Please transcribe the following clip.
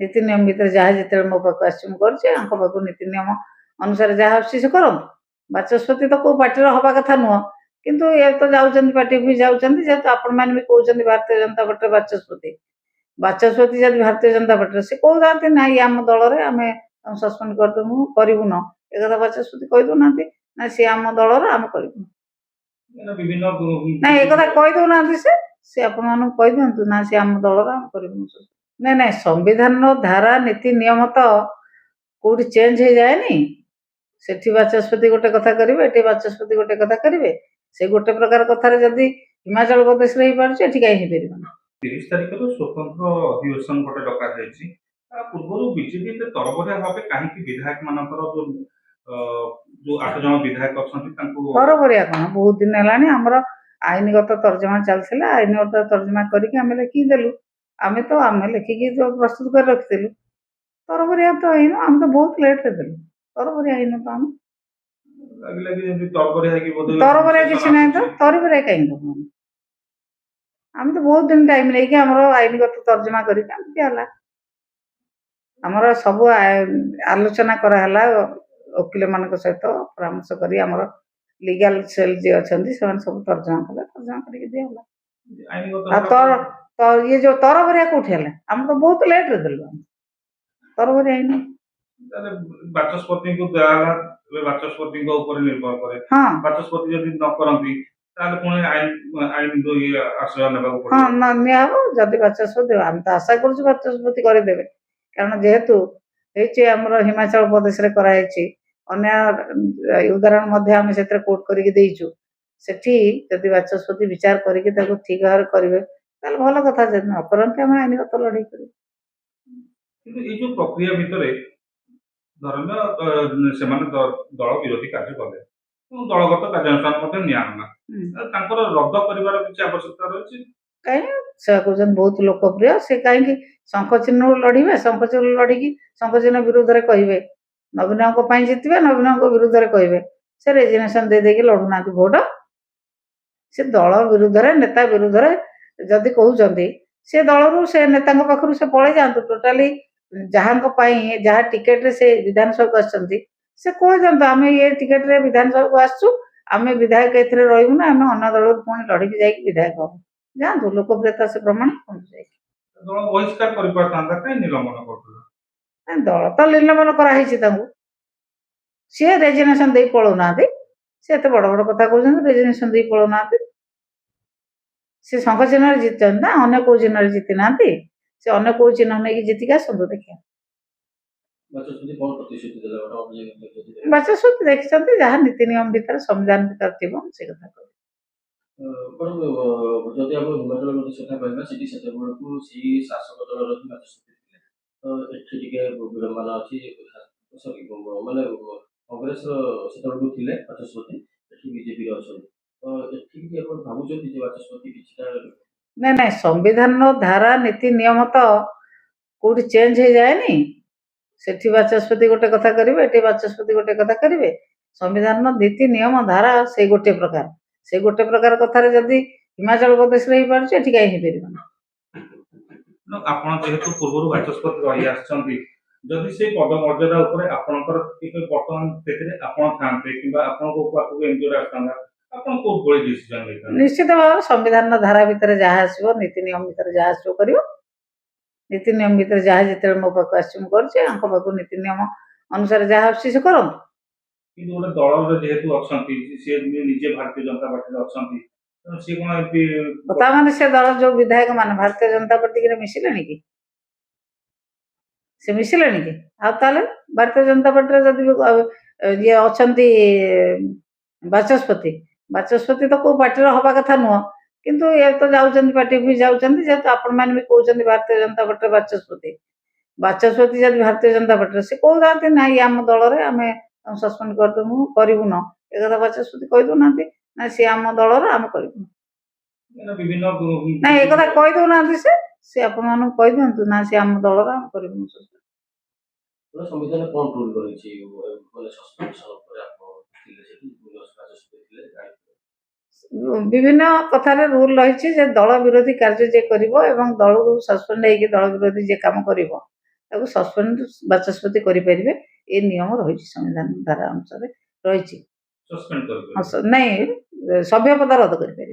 नीति नियम भितर जहाँ जिते मो पाक आसू नीति नियम अनुसार जहाँ आसी से करंतु बाचस्पति तो कौ पार्टी हवा कथा नुह किंतु ये तो जाऊँ पार्टी भी जाऊँच जेहेतु आपण मैंने भी कहते भारतीय जनता पार्टी बाचस्पति बाचस्पति जब भारतीय जनता पार्टी से कहते ना ये आम दल में आम सस्पेंड करदेमु करूँ एक बाचस्पति कहीदे ना सी आम दल आम करूँ ना एक कहीदे से आपण कही दिंतु ना सी आम दल आम करूँ ना ना संविधान धारा नीति नियम तो कौटी चेंज हो जाए सेठी बाचस्पति गोटे कथा करेंगे ये बाचस्पति गोटे कथा करेंगे से गोटे प्रकार कथार जदि हिमाचल प्रदेश में पारे कहीं पार 30 तारिख तो स्वतंत्र अधिवेशन गोटे डका पूर्व बीजेपी तरबरिया भाव कहीं विधायक मानकर जो 8 जन विधायक अच्छा तरबरिया कौन बहुत दिन है आईनगत तर्जमा चलता आईनगत तर्जमा करके लिखिदेलु आम तो आम लिखिकी जो प्रस्तुत कर रखिलु तरबरिया तो है आम तो बहुत लेट रे देलु तरबरिया है तो आम तरबरिया किसी ना तो तरबरिया कहीं आम तो बहुत दिन टाइम लेकिन आईनगत तर्जमा करके आमर सब आलोचना कराला वकिल मान सहित परामर्श कर लीगल सेल जी अच्छा सब तर्जमा कले तर्जमा करके दिगला तो ये जो तरबरिया कौटी है आम तो बहुत लेट रे देलु तरबरिया है बाचस्पति को दिया बाचस्पति निर्भर करे हाँ बाचस्पति जब न करती जदि बाचस्पति आम तो आशा कर बाचस्पति करदे कारण जेहेतु हिमाचल प्रदेश में कराई उदाहरण आम से कोर्ट करदेचु सेठी जदि बाचस्पति विचार करके ठीक भाव करेंगे भल कथा जब न करते आम आईनगत लड़ाई कर प्रक्रिया भितर धरना दल विरोधी कार्य कले दलगत कार्यानुष्ठान रद्द कर आवश्यकता रही कहीं बहुत लोकप्रिय से कहीं शंख चिन्ह लड़े शंख चिन्ह लड़की शंख चिन्ह विरोध में कहे नवीन जितबे नवीन विरोध में कहे से रेजिग्नेशन दे देके लड़ुना भोट से दल विरुद्ध नेता विरुद्ध जदि कहते से दल से नेता पाखु से पड़े जातु टोटाली जहाँ जहाँ टिकेट से विधानसभा से कह दिखाँ आम ये टिकेट रे विधानसभा आसु आम विधायक ए रही ना आम अन्न दल पुणी लड़की जा विधायक हम जातु लोकप्रियता से प्रमाण दल तो निलंबन कराई सी रेजिग्नेशन दे पलाऊना सी एत बड़ बड़ कथा कहते रेजिग्नेशन दे पलाऊना सी शंख चिन्ह जीति ना अन्य कौ चिन्ह जीति ना से अन्य कौ चिन्ह नहीं जीतिक आसतु देखिए बाचस्पति देखते जहाँ नीति नियम भितर संविधान भितर थी से कथा हिमाचल प्रदेश कथा कहना शासक दल विडम्बना अच्छी माने कांग्रेस थे बाचस्पति बीजेपी ना ना संविधान धारा नीति नियम तो कौटी चेंज हो जाए सेठी बाचस्पति गोटे कथा करेंगे ये बाचस्पति गोटे कथा करेंगे संविधान नीति नियम धारा से गोटे प्रकार कथार जदि हिमाचल प्रदेश में पारे कहीं पार जेहेतु पूर्व बाचस्पति रही आछंती जदि से पद मर्यादा ऊपर आपनकर वर्तमान तेरे आपन थांते किबा आपन को पाखु एनजीओ आस्ताना आपन को बड़ी डिसीजन लेता निश्चित भाव संविधान धारा भितर जहाँ आसो नीति नियम भितर जहाँ आसो कर नीति नियम भितर जहाँ जिते मो पाक आसू नीति नियम अनुसार जहाँ आसी से करंतु किंतु गोटे दल जेहेतु अछंती से निजे भारतीय जनता पार्टी अछंती से कोन पता माने से दल जो विधायक मान भारतीय जनता पार्टी के मिसिले कि से मिसिले कि आले भारतीय जनता पार्टी जदि ये अछंती बाचस्पति तो कौ पार्टी हवा कथा नुह किंतु ये तो जाऊँ पार्टी भी जाऊँ जेहेतु आपण मैंने भी कहते भारतीय जनता पार्टी बाचस्पति जब भारतीय जनता पार्टी से कहते ना ये आम दल में आम सस्पेंड करदेमु करूँ एक बाचस्पति कहीदे ना सी आम दल आम करूँ ना एक कहीदे से आपण कही दिंतु ना सी आम दल आम करूँ संविधान कौन रूल रही विभिन्न कथार रूल रही दल विरोधी कार्य जे कर दल को सस्पेंड होगी दल विरोधी जे काम कर ତାକୁ ସସ୍ପେଣ୍ଡ ବାଚସ୍ପତି କରିପାରିବେ। ଏ ନିୟମ ରହିଛି ସମ୍ବିଧାନ ଧାରା ଅନୁସାରେ ରହିଛି। ସସ୍ପେଣ୍ଡ କରିପାରିବେ। ନାଇଁ, ସଭ୍ୟ ପଦ ରଦ୍ଦ କରିପାରିବେ।